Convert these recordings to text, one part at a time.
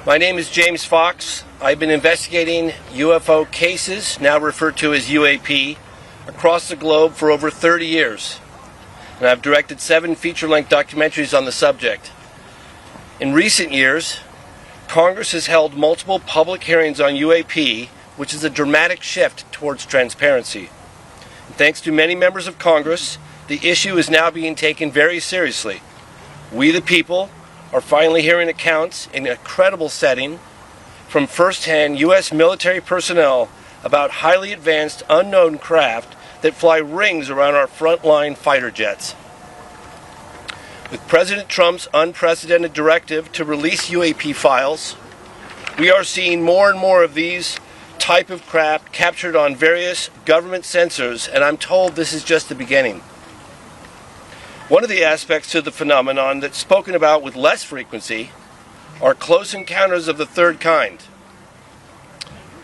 My name is James Fox. I've been investigating UFO cases, now referred to as UAP, across the globe for over 30 years. And I've directed 7 feature-length documentaries on the subject. In recent years, Congress has held multiple public hearings on UAP, which is a dramatic shift towards transparency. And thanks to many members of Congress, the issue is now being taken very seriously. We, the people, are finally hearing accounts in a credible setting from first-hand U.S. military personnel about highly advanced unknown craft that fly rings around our frontline fighter jets. With President Trump's unprecedented directive to release UAP files, we are seeing more and more of these type of craft captured on various government sensors, and I'm told this is just the beginning. One of the aspects to the phenomenon that's spoken about with less frequency are close encounters of the third kind.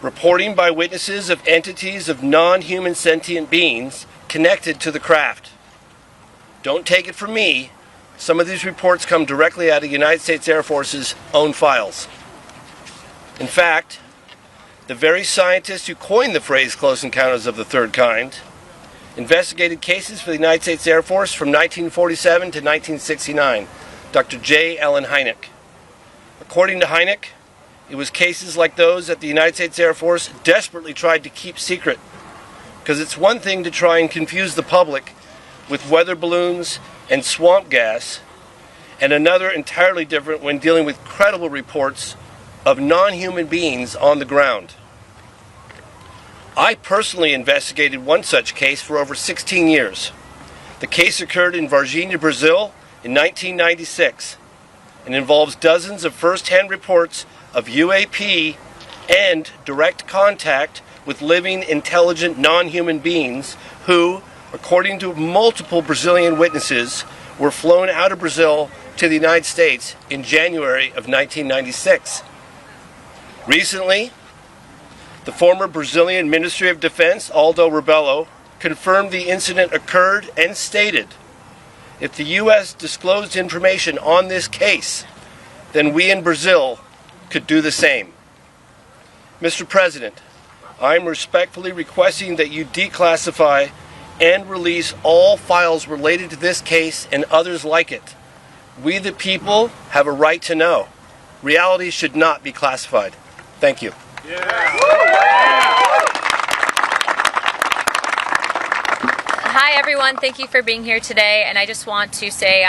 Reporting by witnesses of entities of non-human sentient beings connected to the craft. Don't take it from me, some of these reports come directly out of the United States Air Force's own files. In fact, the very scientists who coined the phrase close encounters of the third kind investigated cases for the United States Air Force from 1947 to 1969, Dr. J. Allen Hynek. According to Hynek, it was cases like those that the United States Air Force desperately tried to keep secret, because it's one thing to try and confuse the public with weather balloons and swamp gas, and another entirely different when dealing with credible reports of non-human beings on the ground. I personally investigated one such case for over 16 years. The case occurred in Varginha, Brazil in 1996 and involves dozens of first-hand reports of UAP and direct contact with living, intelligent, non-human beings who, according to multiple Brazilian witnesses, were flown out of Brazil to the United States in January of 1996. Recently, the former Brazilian Ministry of Defense, Aldo Rebelo, confirmed the incident occurred and stated, if the U.S. disclosed information on this case, then we in Brazil could do the same. Mr. President, I am respectfully requesting that you declassify and release all files related to this case and others like it. We the people have a right to know. Reality should not be classified. Thank you. Hi everyone, thank you for being here today, and I just want to say,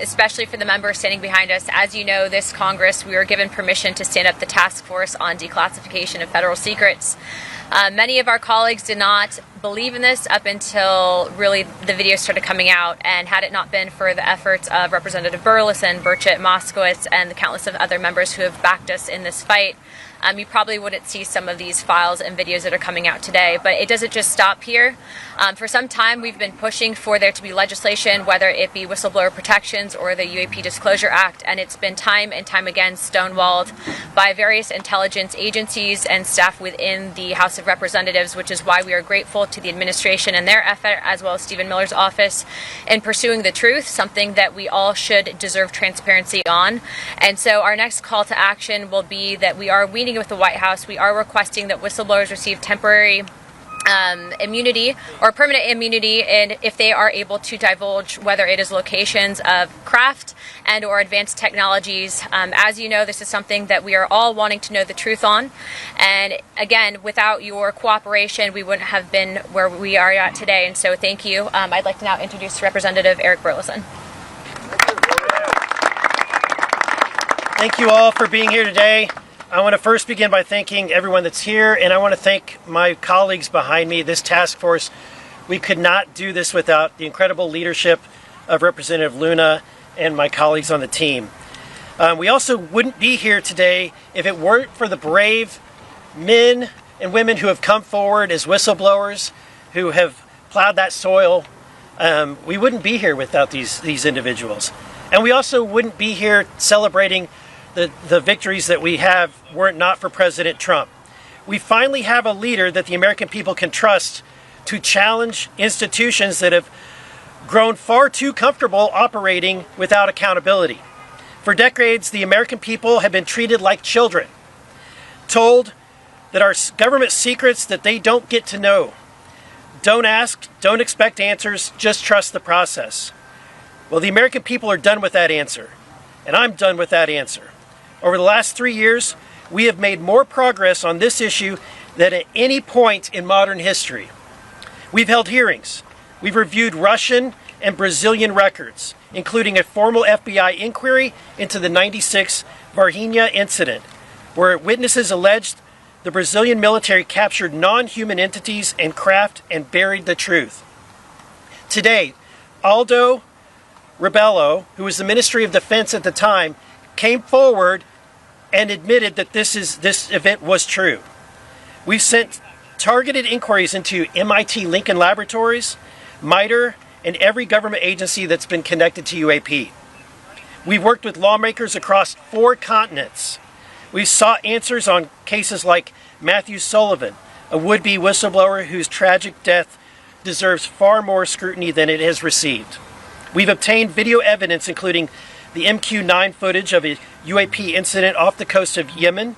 especially for the members standing behind us, as you know, this Congress, we were given permission to stand up the task force on declassification of federal secrets. Many of our colleagues did not believe in this up until really the videos started coming out, and had it not been for the efforts of Representative Burlison, Burchett, Moskowitz, and the countless of other members who have backed us in this fight, you probably wouldn't see some of these files and videos that are coming out today. But it doesn't just stop here. For some time we've been pushing for there to be legislation, whether it be whistleblower protections or the UAP Disclosure Act, and it's been time and time again stonewalled by various intelligence agencies and staff within the House of Representatives, which is why we are grateful to the administration and their effort, as well as Stephen Miller's office, in pursuing the truth, something that we all should deserve transparency on. And so our next call to action will be that we are meeting with the White House. We are requesting that whistleblowers receive temporary immunity or permanent immunity, and if they are able to divulge whether it is locations of craft and or advanced technologies. As you know, this is something that we are all wanting to know the truth on, and again, without your cooperation we wouldn't have been where we are at today, and so thank you. I'd like to now introduce Representative Eric Burlison. Thank you all for being here today. I want to first begin by thanking everyone that's here, and I want to thank my colleagues behind me, this task force. We could not do this without the incredible leadership of Representative Luna and my colleagues on the team. We also wouldn't be here today if it weren't for the brave men and women who have come forward as whistleblowers, who have plowed that soil. We wouldn't be here without these individuals. And we also wouldn't be here celebrating the victories that we have were it not for President Trump. We finally have a leader that the American people can trust to challenge institutions that have grown far too comfortable operating without accountability. For decades, the American people have been treated like children, told that our government secrets that they don't get to know. Don't ask, don't expect answers, just trust the process. Well, the American people are done with that answer, and I'm done with that answer. Over the last 3 years, we have made more progress on this issue than at any point in modern history. We've held hearings. We've reviewed Russian and Brazilian records, including a formal FBI inquiry into the '96 Varginha incident, where witnesses alleged the Brazilian military captured non-human entities and craft and buried the truth. Today, Aldo Rebelo, who was the Ministry of Defense at the time, came forward and admitted that this event was true. We've sent targeted inquiries into MIT Lincoln Laboratories, MITRE, and every government agency that's been connected to UAP. We've worked with lawmakers across 4 continents. We've sought answers on cases like Matthew Sullivan, a would-be whistleblower whose tragic death deserves far more scrutiny than it has received. We've obtained video evidence, including the MQ-9 footage of a UAP incident off the coast of Yemen,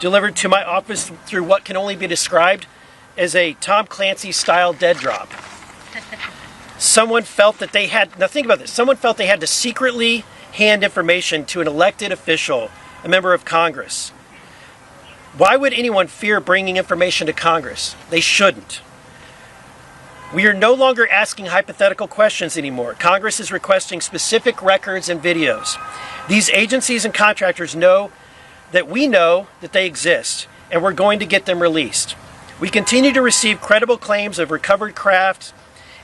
delivered to my office through what can only be described as a Tom Clancy-style dead drop. Someone felt that they had, now think about this, someone felt they had to secretly hand information to an elected official, a member of Congress. Why would anyone fear bringing information to Congress? They shouldn't. We are no longer asking hypothetical questions anymore. Congress is requesting specific records and videos. These agencies and contractors know that we know that they exist, and we're going to get them released. We continue to receive credible claims of recovered craft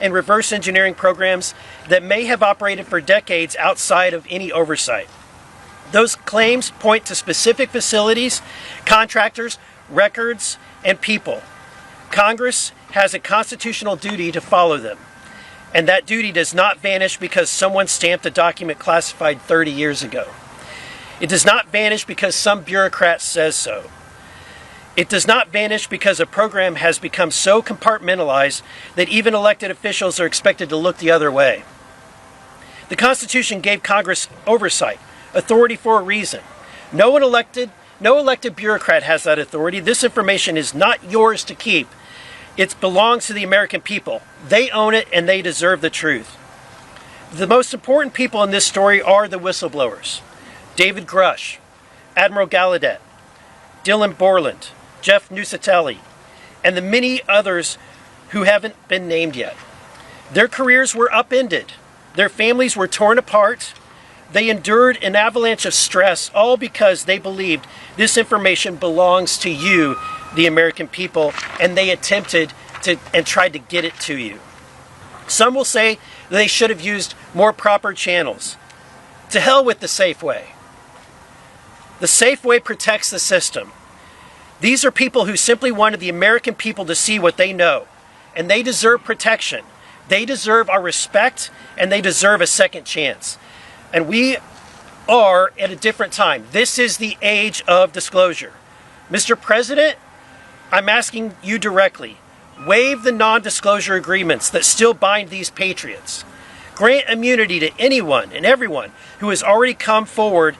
and reverse engineering programs that may have operated for decades outside of any oversight. Those claims point to specific facilities, contractors, records, and people. Congress has a constitutional duty to follow them, and that duty does not vanish because someone stamped a document classified 30 years ago. It does not vanish because some bureaucrat says so. It does not vanish because a program has become so compartmentalized that even elected officials are expected to look the other way. The Constitution gave Congress oversight, authority for a reason. No elected bureaucrat has that authority. This information is not yours to keep. It belongs to the American people. They own it and they deserve the truth. The most important people in this story are the whistleblowers. David Grusch, Admiral Gallaudet, Dylan Borland, Jeff Nusatelli, and the many others who haven't been named yet. Their careers were upended. Their families were torn apart. They endured an avalanche of stress, all because they believed this information belongs to you, the American people, and they attempted to and tried to get it to you. Some will say that they should have used more proper channels. To hell with the safe way. The safe way protects the system. These are people who simply wanted the American people to see what they know, and they deserve protection. They deserve our respect, and they deserve a second chance. And we are at a different time. This is the age of disclosure. Mr. President, I'm asking you directly, waive the non-disclosure agreements that still bind these patriots. Grant immunity to anyone and everyone who has already come forward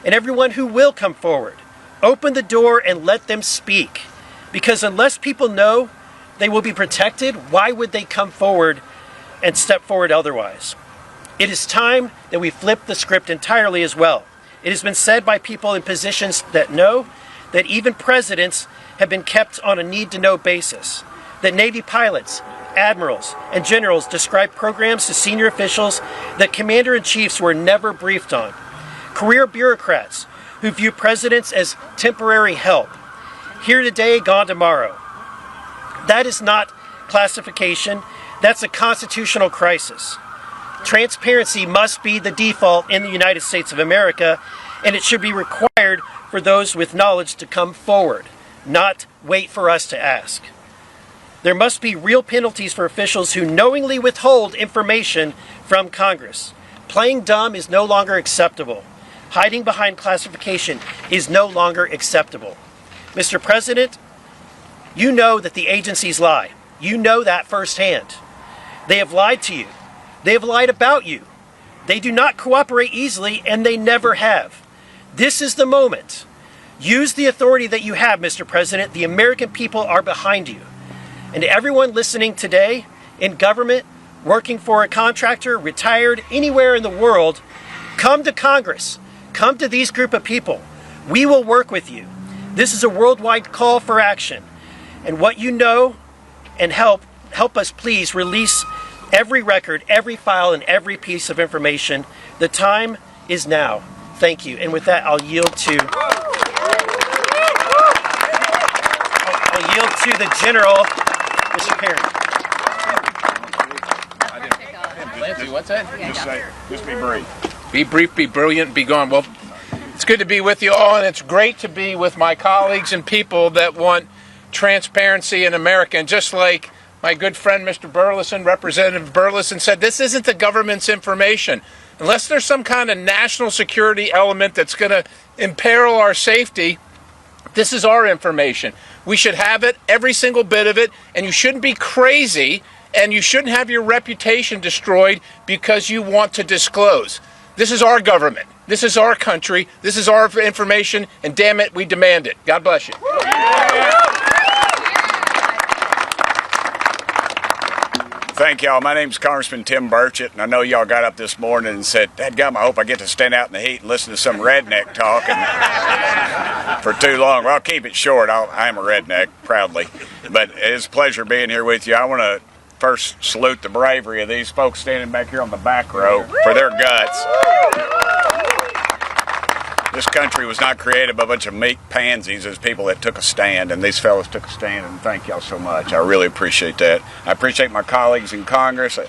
and everyone who will come forward. Open the door and let them speak. Because unless people know they will be protected, why would they come forward and step forward otherwise? It is time that we flip the script entirely as well. It has been said by people in positions that know that even presidents have been kept on a need-to-know basis, that Navy pilots, admirals, and generals describe programs to senior officials that commander-in-chiefs were never briefed on, career bureaucrats who view presidents as temporary help, here today, gone tomorrow. That is not classification, that's a constitutional crisis. Transparency must be the default in the United States of America, and it should be required for those with knowledge to come forward, not wait for us to ask. There must be real penalties for officials who knowingly withhold information from Congress. Playing dumb is no longer acceptable. Hiding behind classification is no longer acceptable. Mr. President, you know that the agencies lie. You know that firsthand. They have lied to you. They have lied about you. They do not cooperate easily, and they never have. This is the moment. Use the authority that you have, Mr. President. The American people are behind you. And to everyone listening today, in government, working for a contractor, retired, anywhere in the world, come to Congress. Come to these group of people. We will work with you. This is a worldwide call for action. And what you know, and help us please release every record, every file, and every piece of information. The time is now. Thank you. And with that, I'll yield to the General, Mr. Kean. What's that? Just be brief. Be brief, be brilliant, be gone. Well, it's good to be with you all, and it's great to be with my colleagues and people that want transparency in America. And just like my good friend, Mr. Burlison, Representative Burlison, said, this isn't the government's information. Unless there's some kind of national security element that's going to imperil our safety, this is our information. We should have it, every single bit of it, and you shouldn't be crazy, and you shouldn't have your reputation destroyed because you want to disclose. This is our government. This is our country. This is our information, and damn it, we demand it. God bless you. Thank y'all. My name's Congressman Tim Burchett, and I know y'all got up this morning and said, "Dadgum, I hope I get to stand out in the heat and listen to some redneck talking for too long." Well, I'll keep it short. I am a redneck, proudly. But it's a pleasure being here with you. I want to first salute the bravery of these folks standing back here on the back row for their guts. This country was not created by a bunch of meek pansies. As people that took a stand, and these fellows took a stand, and thank y'all so much. I really appreciate that. I appreciate my colleagues in Congress. I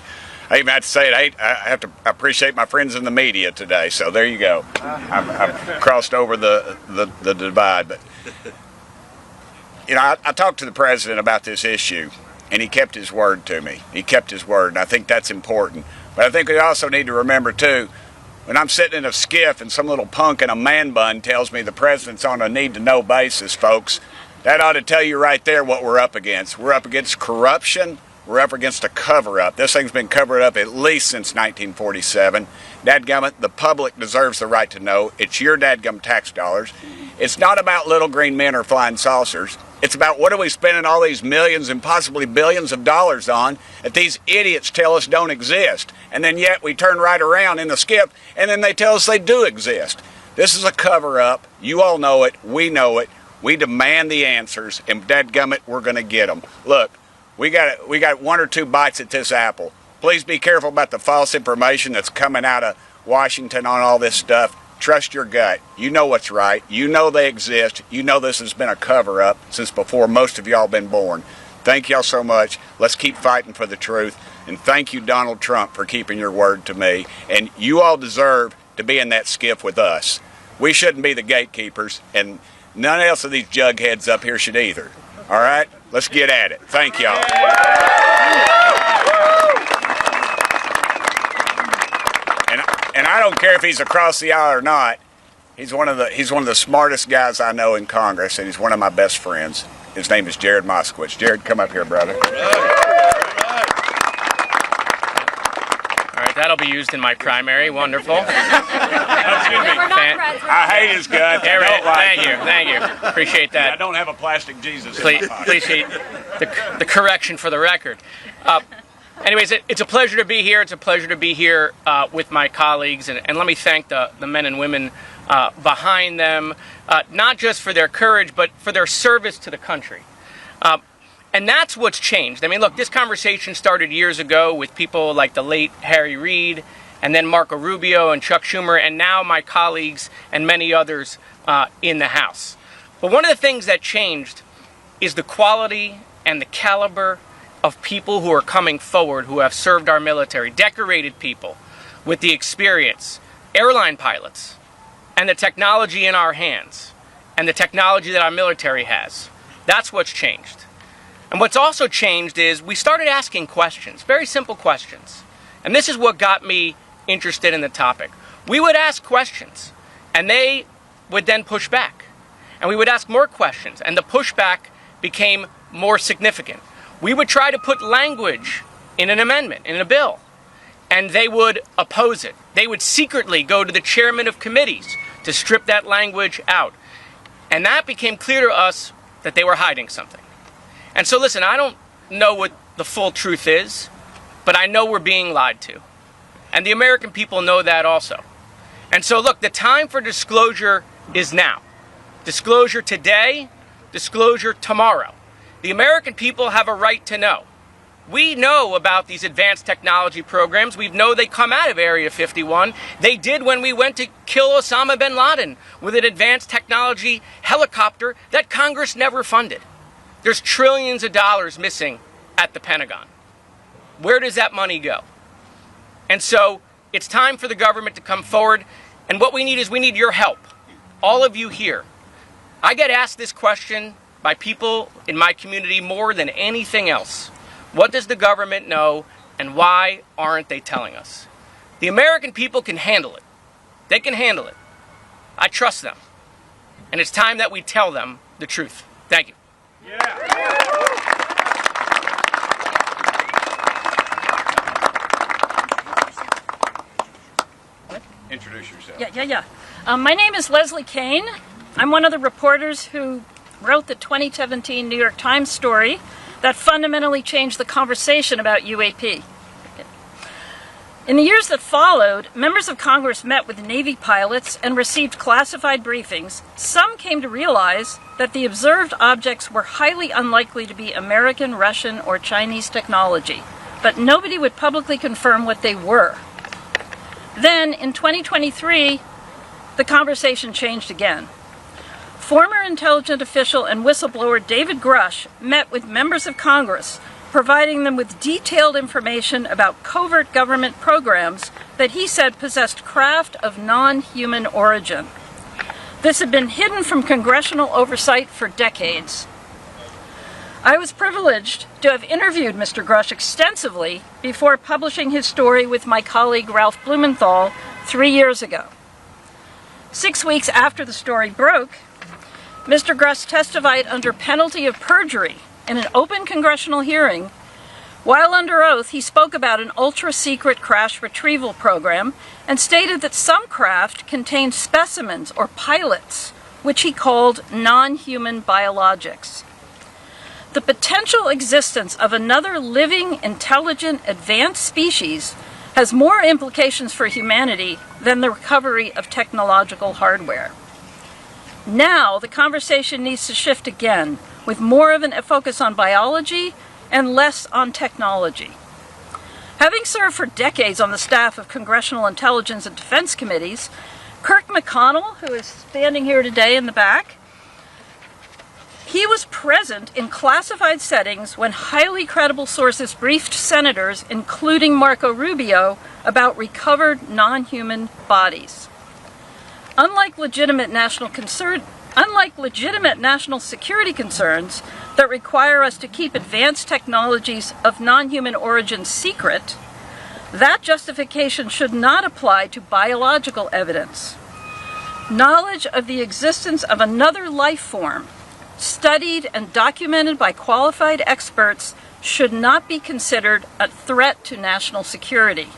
even have to say it, I have to appreciate my friends in the media today, so there you go. I've crossed over the divide. But, you know, I talked to the president about this issue, and he kept his word to me. He kept his word, and I think that's important. But I think we also need to remember, too, when I'm sitting in a skiff and some little punk in a man bun tells me the president's on a need-to-know basis, folks, that ought to tell you right there what we're up against. We're up against corruption. We're up against a cover-up. This thing's been covered up at least since 1947. Dadgummit, the public deserves the right to know. It's your dadgum tax dollars. It's not about little green men or flying saucers. It's about what are we spending all these millions and possibly billions of dollars on that these idiots tell us don't exist. And then yet we turn right around in the skip and then they tell us they do exist. This is a cover-up. You all know it. We know it. We demand the answers, and dadgummit, we're going to get them. Look, we got one or two bites at this apple. Please be careful about the false information that's coming out of Washington on all this stuff. Trust your gut. You know what's right. You know they exist. You know this has been a cover-up since before most of y'all been born. Thank y'all so much. Let's keep fighting for the truth. And thank you, Donald Trump, for keeping your word to me. And you all deserve to be in that skiff with us. We shouldn't be the gatekeepers, and none else of these jugheads up here should either. All right? Let's get at it. Thank y'all. And I don't care if he's across the aisle or not. He's one of the smartest guys I know in Congress, and he's one of my best friends. His name is Jared Moskowitz. Jared, come up here, brother. All right, that'll be used in my primary. Wonderful. I hate his guts. Thank you. Appreciate that. I don't have a plastic Jesus. Appreciate the correction for the record. Anyways, it's a pleasure to be here. It's a pleasure to be here with my colleagues. And let me thank the men and women behind them, not just for their courage, but for their service to the country. And that's what's changed. I mean, look, this conversation started years ago with people like the late Harry Reid, and then Marco Rubio and Chuck Schumer, and now my colleagues and many others in the House. But one of the things that changed is the quality and the caliber of people who are coming forward who have served our military, decorated people with the experience, airline pilots, and the technology in our hands, and the technology that our military has. That's what's changed. And what's also changed is we started asking questions, very simple questions. And this is what got me interested in the topic. We would ask questions, and they would then push back. And we would ask more questions, and the pushback became more significant. We would try to put language in an amendment, in a bill, and they would oppose it. They would secretly go to the chairman of committees to strip that language out. And that became clear to us that they were hiding something. And so listen, I don't know what the full truth is, but I know we're being lied to. And the American people know that also. And so look, the time for disclosure is now. Disclosure today, disclosure tomorrow. The American people have a right to know. We know about these advanced technology programs. We know they come out of Area 51. They did when we went to kill Osama bin Laden with an advanced technology helicopter that Congress never funded. There's trillions of dollars missing at the Pentagon. Where does that money go? And so it's time for the government to come forward. And what we need is we need your help. All of you here. I get asked this question by people in my community more than anything else. What does the government know, and why aren't they telling us? The American people can handle it. They can handle it. I trust them. And it's time that we tell them the truth. Thank you. Introduce yourself. My name is Leslie Kean. I'm one of the reporters who wrote the 2017 New York Times story that fundamentally changed the conversation about UAP. In the years that followed, members of Congress met with Navy pilots and received classified briefings. Some came to realize that the observed objects were highly unlikely to be American, Russian, or Chinese technology, but nobody would publicly confirm what they were. Then, in 2023, the conversation changed again. Former intelligence official and whistleblower David Grusch met with members of Congress, providing them with detailed information about covert government programs that he said possessed craft of non-human origin. This had been hidden from congressional oversight for decades. I was privileged to have interviewed Mr. Grusch extensively before publishing his story with my colleague Ralph Blumenthal 3 years ago. 6 weeks after the story broke, Mr. Grusch testified under penalty of perjury in an open congressional hearing. While under oath, he spoke about an ultra-secret crash retrieval program and stated that some craft contained specimens or pilots, which he called non-human biologics. The potential existence of another living, intelligent, advanced species has more implications for humanity than the recovery of technological hardware. Now, the conversation needs to shift again, with more of a focus on biology and less on technology. Having served for decades on the staff of Congressional Intelligence and Defense Committees, Kirk McConnell, who is standing here today in the back, he was present in classified settings when highly credible sources briefed senators, including Marco Rubio, about recovered non-human bodies. Unlike legitimate national security concerns that require us to keep advanced technologies of non-human origin secret, that justification should not apply to biological evidence. Knowledge of the existence of another life form, studied and documented by qualified experts, should not be considered a threat to national security.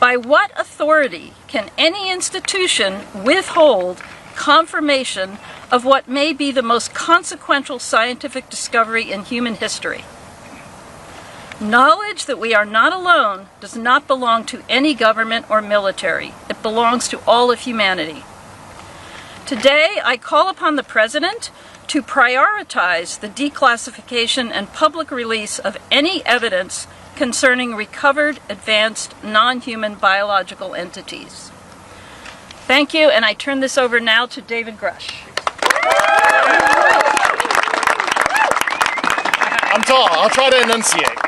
By what authority can any institution withhold confirmation of what may be the most consequential scientific discovery in human history? Knowledge that we are not alone does not belong to any government or military. It belongs to all of humanity. Today, I call upon the President to prioritize the declassification and public release of any evidence concerning recovered, advanced, non-human biological entities. Thank you, and I turn this over now to David Grusch. I'm tall. I'll try to enunciate.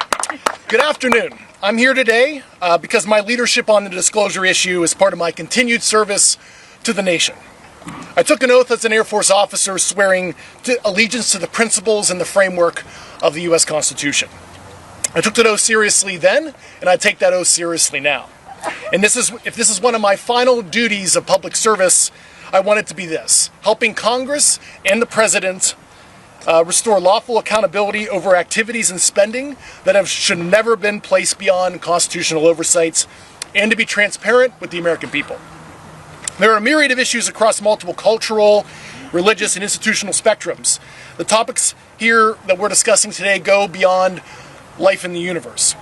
Good afternoon. I'm here today because my leadership on the disclosure issue is part of my continued service to the nation. I took an oath as an Air Force officer swearing allegiance to the principles and the framework of the U.S. Constitution. I took that oath seriously then, and I take that oath seriously now. And if this is one of my final duties of public service, I want it to be this: helping Congress and the President restore lawful accountability over activities and spending that should never been placed beyond constitutional oversights, and to be transparent with the American people. There are a myriad of issues across multiple cultural, religious, and institutional spectrums. The topics here that we're discussing today go beyond life in the universe.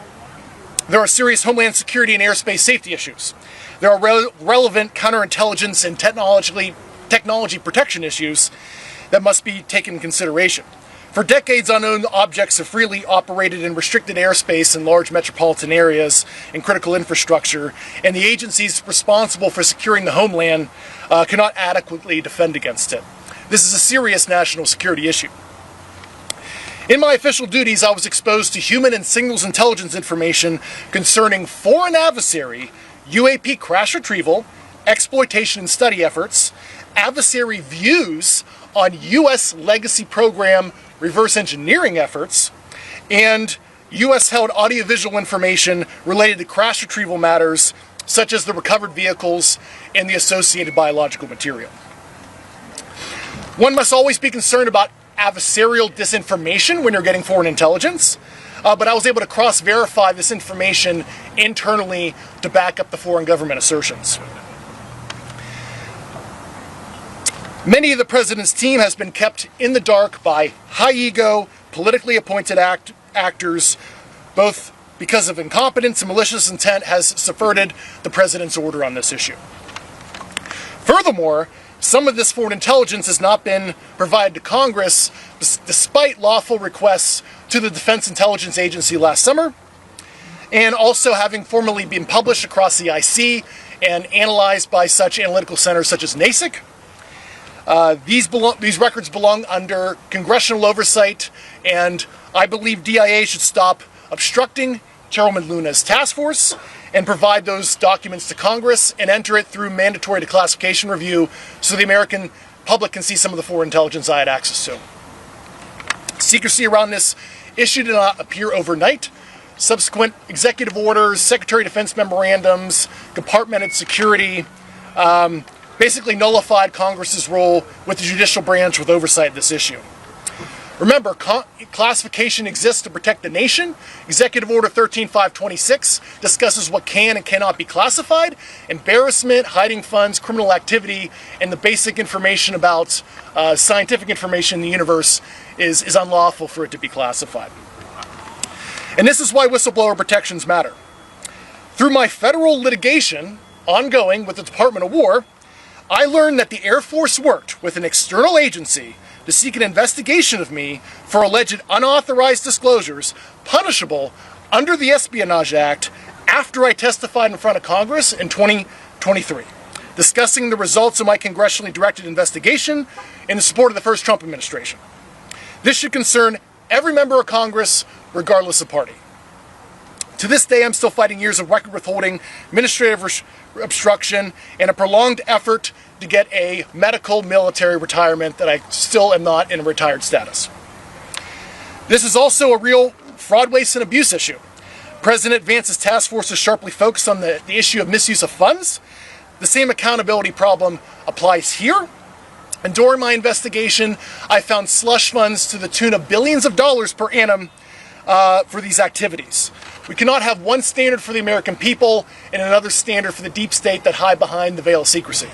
There are serious homeland security and airspace safety issues. There are relevant counterintelligence and technology protection issues that must be taken into consideration. For decades, unknown objects have freely operated in restricted airspace in large metropolitan areas and critical infrastructure, and the agencies responsible for securing the homeland cannot adequately defend against it. This is a serious national security issue. In my official duties, I was exposed to human and signals intelligence information concerning foreign adversary, UAP crash retrieval, exploitation and study efforts, adversary views on U.S. legacy program reverse engineering efforts, and U.S.-held audiovisual information related to crash retrieval matters, such as the recovered vehicles and the associated biological material. One must always be concerned about adversarial disinformation when you're getting foreign intelligence, but I was able to cross-verify this information internally to back up the foreign government assertions. Many of the president's team has been kept in the dark by high-ego, politically appointed actors, both because of incompetence and malicious intent has subverted the president's order on this issue. Furthermore, some of this foreign intelligence has not been provided to Congress despite lawful requests to the Defense Intelligence Agency last summer, and also having formally been published across the IC and analyzed by such analytical centers such as NASIC. These records belong under congressional oversight, and I believe DIA should stop obstructing Chairwoman Luna's task force and provide those documents to Congress and enter it through mandatory declassification review so the American public can see some of the foreign intelligence I had access to. Secrecy around this issue did not appear overnight. Subsequent executive orders, Secretary of Defense memorandums, compartmented security, basically nullified Congress's role with the judicial branch with oversight of this issue. Remember, classification exists to protect the nation. Executive Order 13526 discusses what can and cannot be classified. Embarrassment, hiding funds, criminal activity, and the basic information about scientific information in the universe is unlawful for it to be classified. And this is why whistleblower protections matter. Through my federal litigation ongoing with the Department of War, I learned that the Air Force worked with an external agency to seek an investigation of me for alleged unauthorized disclosures punishable under the Espionage Act after I testified in front of Congress in 2023, discussing the results of my congressionally directed investigation in the support of the first Trump administration. This should concern every member of Congress, regardless of party. To this day, I'm still fighting years of record withholding, administrative obstruction, and a prolonged effort to get a medical military retirement that I still am not in a retired status. This is also a real fraud, waste, and abuse issue. President Vance's task force is sharply focused on the issue of misuse of funds. The same accountability problem applies here. And during my investigation, I found slush funds to the tune of billions of dollars per annum for these activities. We cannot have one standard for the American people and another standard for the deep state that hide behind the veil of secrecy.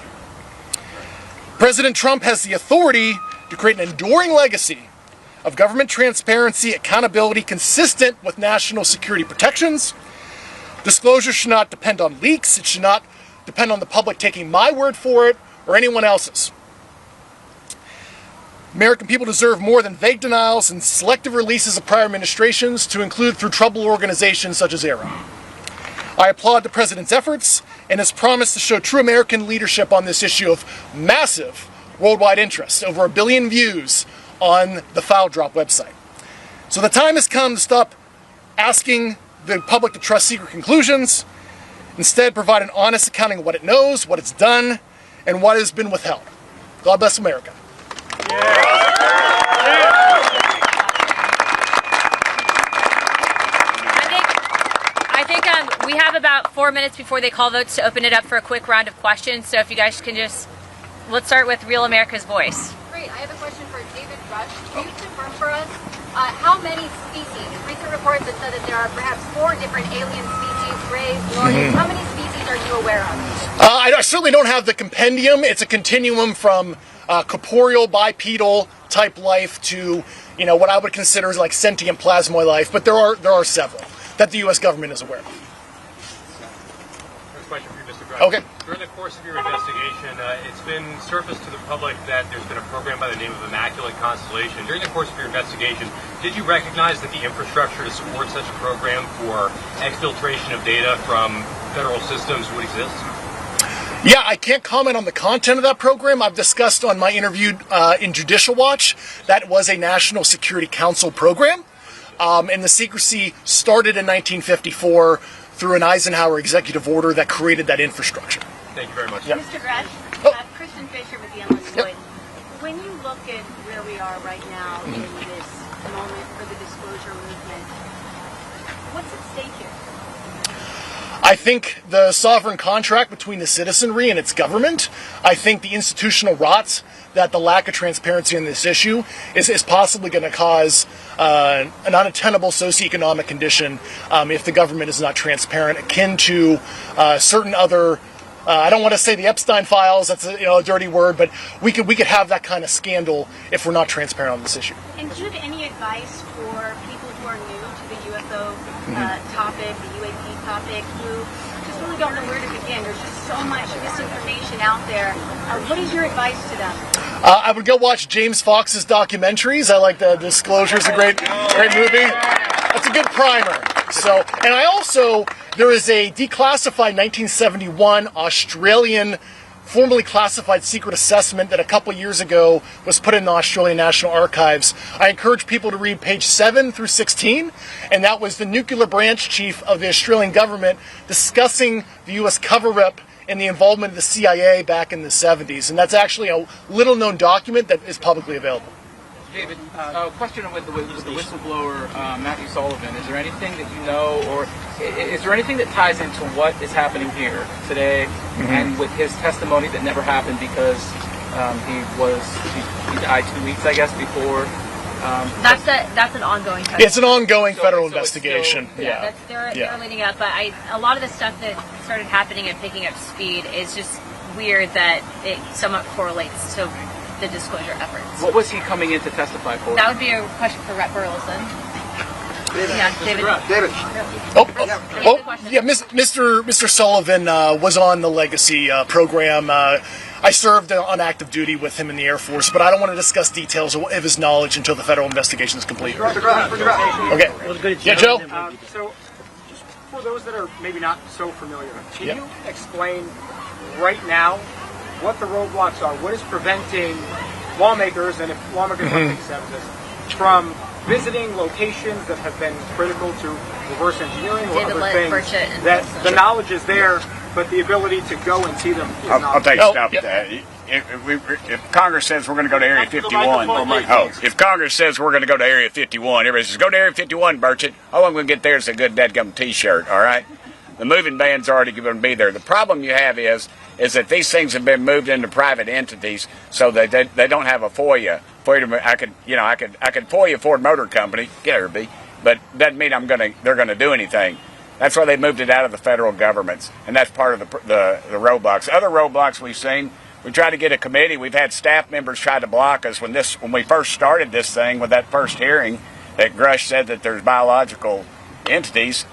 President Trump has the authority to create an enduring legacy of government transparency, accountability consistent with national security protections. Disclosure should not depend on leaks. It should not depend on the public taking my word for it or anyone else's. American people deserve more than vague denials and selective releases of prior administrations, to include through troubled organizations such as ARA. I applaud the President's efforts and his promise to show true American leadership on this issue of massive worldwide interest, over 1 billion views on the File Drop website. So the time has come to stop asking the public to trust secret conclusions. Instead, provide an honest accounting of what it knows, what it's done, and what has been withheld. God bless America. I think we have about 4 minutes before they call votes to open it up for a quick round of questions. So if you guys can just, let's start with Real America's Voice. Great. I have a question for David Grusch. Can you confirm for us how many species? Recent reports have said that there are perhaps 4 different alien species, rays, nordics. How many species are you aware of? I certainly don't have the compendium. It's a continuum from corporeal, bipedal type life to, you know, what I would consider as like sentient plasmoid life. But there are several that the U.S. government is aware of. First question for you, Mr. Grusch. Okay. During the course of your investigation, it's been surfaced to the public that there's been a program by the name of Immaculate Constellation. During the course of your investigation, did you recognize that the infrastructure to support such a program for exfiltration of data from federal systems would exist? Yeah, I can't comment on the content of that program. I've discussed on my interview in Judicial Watch that was a National Security Council program, and the secrecy started in 1954 through an Eisenhower executive order that created that infrastructure. Thank you very much. Yep. Mr. Grusch, Christian Fisher with the Endless Void. When you look at where we are right now in this moment for the disclosure movement, what's at stake here? I think the sovereign contract between the citizenry and its government, I think the institutional rots that the lack of transparency in this issue is possibly going to cause an unattainable socioeconomic condition if the government is not transparent, akin to certain other, I don't want to say the Epstein files, that's a dirty word, but we could have that kind of scandal if we're not transparent on this issue. And do you have any advice for people who are new to the UFO topic, the UAP topic, who just really don't know where to begin? There's just so much misinformation out there. What is your advice to them? I would go watch James Fox's documentaries. I like the Disclosure. It's a great movie. That's a good primer. So, and I also, there is a declassified 1971 Australian formally classified secret assessment that a couple years ago was put in the Australian National Archives. I encourage people to read page 7 through 16, and that was the nuclear branch chief of the Australian government discussing the U.S. cover-up and the involvement of the CIA back in the 70s. And that's actually a little-known document that is publicly available. David, question with the whistleblower, Matthew Sullivan. Is there anything that you know, or is there anything that ties into what is happening here today and with his testimony that never happened because he died 2 weeks, I guess, before? That's an ongoing question. It's an ongoing federal investigation. They're leading up, but a lot of the stuff that started happening and picking up speed is just weird that it somewhat correlates to the disclosure efforts. What was he coming in to testify for? That would be a question for Rep. Burlison. David. Mr. Sullivan was on the Legacy program. I served on active duty with him in the Air Force, but I don't want to discuss details of his knowledge until the federal investigation is complete. Okay. Yeah, Joe? So, just for those that are maybe not so familiar, can you explain right now what the roadblocks are? What is preventing lawmakers, and if lawmakers want to accept this, from visiting locations that have been critical to reverse engineering or other things, Burchett that the knowledge is there, but the ability to go and see them is not. I'll take a stab at that. If Congress says we're going to go to Area 51, if Congress says we're going to go to Area 51, everybody says, go to Area 51, Burchett. All I'm going to get there is a good dadgum T-shirt, all right? The moving van's already going to be there. The problem you have is that these things have been moved into private entities, so they don't have a FOIA. I could FOIA Ford Motor Company, get her, B, but doesn't mean they're going to do anything. That's why they moved it out of the federal governments, and that's part of the roadblocks. Other roadblocks we've seen, we tried to get a committee. We've had staff members try to block us when we first started this thing with that first hearing that Grusch said that there's biological entities.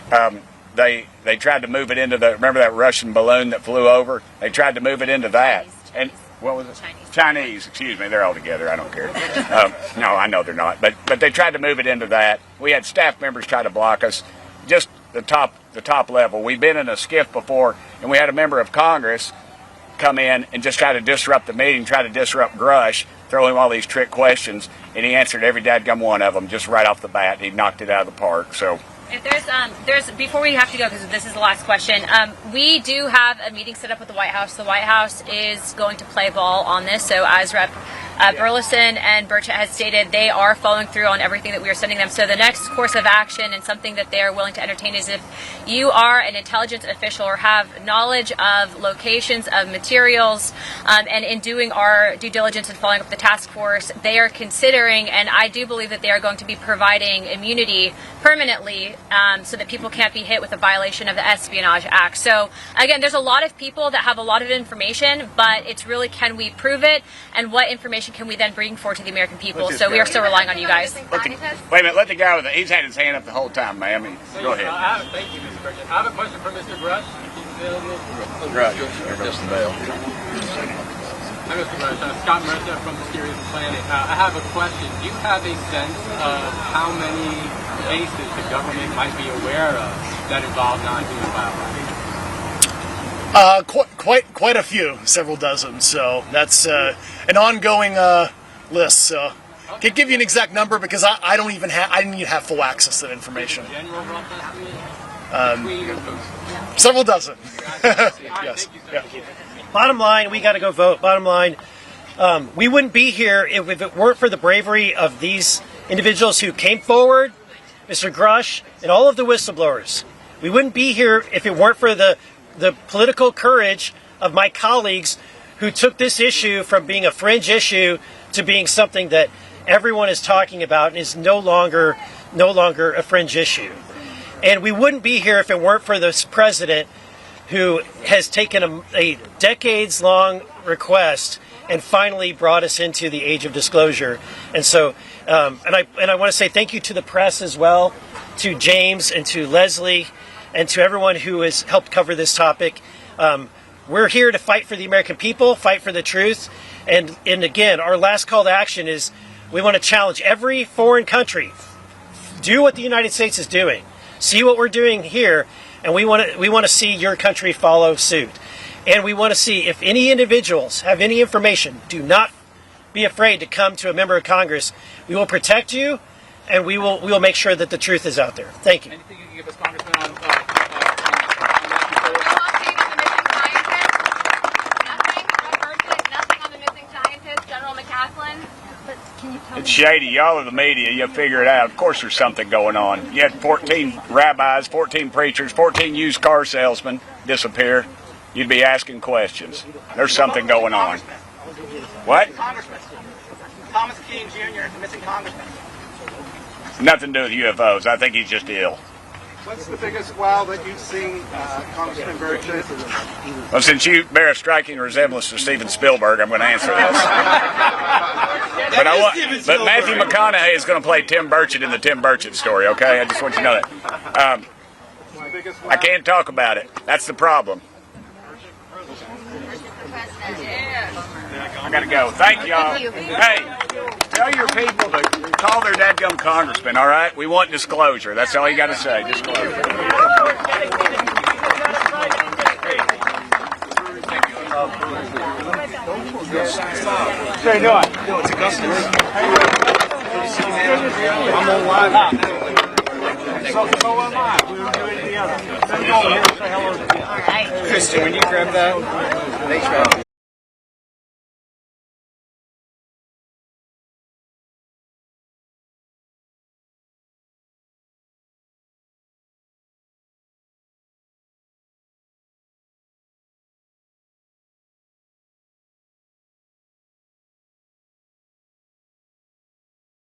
They tried to move it into remember that Russian balloon that flew over? They tried to move it into that. And what was it? Chinese, excuse me, they're all together, I don't care. No, I know they're not. But they tried to move it into that. We had staff members try to block us. Just the top level. We've been in a skiff before, and we had a member of Congress come in and just try to disrupt the meeting, try to disrupt Grusch, throw him all these trick questions, and he answered every dadgum one of them just right off the bat. He knocked it out of the park. So. If there's before we have to go, because this is the last question, we do have a meeting set up with the White House. The White House is going to play ball on this. So as Rep. Burlison and Burchett has stated they are following through on everything that we are sending them. So the next course of action and something that they are willing to entertain is if you are an intelligence official or have knowledge of locations of materials, and in doing our due diligence and following up the task force, they are considering, and I do believe that they are going to be providing immunity permanently, so that people can't be hit with a violation of the Espionage Act. So again, there's a lot of people that have a lot of information, but it's really, can we prove it, and what information can we then bring forward to the American people? So we are still relying on you guys. Wait a minute, let the guy with it. He's had his hand up the whole time, ma'am. Go ahead. Thank you, Mr. Burchett. I have a question for Mr. Grusch. Grusch, just the bell. Hi, Mr. Grusch. Scott Mercer from Mysterious Planet. I have a question. Do you have a sense of how many cases the government might be aware of that involve non-human biology? Quite a few, several dozen. So that's an ongoing list. So can't give you an exact number because I didn't even have full access to that information. Several dozen. Yes. Yeah. Bottom line, we got to go vote. Bottom line, we wouldn't be here if it weren't for the bravery of these individuals who came forward, Mr. Grusch, and all of the whistleblowers. We wouldn't be here if it weren't for the political courage of my colleagues who took this issue from being a fringe issue to being something that everyone is talking about and is no longer a fringe issue. And we wouldn't be here if it weren't for this president who has taken a decades-long request and finally brought us into the age of disclosure. And so, and I want to say thank you to the press as well, to James and to Leslie, and to everyone who has helped cover this topic. We're here to fight for the American people, fight for the truth. And again, our last call to action is we want to challenge every foreign country. Do what the United States is doing. See what we're doing here, and we want to see your country follow suit. And we want to see if any individuals have any information, do not be afraid to come to a member of Congress. We will protect you, and we will make sure that the truth is out there. Thank you. Anything you can give us, Congressman, on It's shady. Y'all are the media. You figure it out. Of course there's something going on. You had 14 rabbis, 14 preachers, 14 used car salesmen disappear. You'd be asking questions. There's something going on. What? Congressman. Thomas Kean Jr., the missing congressman. Nothing to do with UFOs. I think he's just ill. What's the biggest wow that you've seen, Congressman Burchett? Well, since you bear a striking resemblance to Steven Spielberg, I'm going to answer this. But Matthew McConaughey is going to play Tim Burchett in the Tim Burchett story, okay? I just want you to know that. I can't talk about it. That's the problem. I got to go. Thank y'all. Hey, tell your people to call their dadgum congressman, all right? We want disclosure. That's all you got to say, disclosure. How you doing? It's Augustus. I'm on live. So am I. We were doing it together. Then go over here and say hello to you. All right. Christian, when you grab that, thanks, man.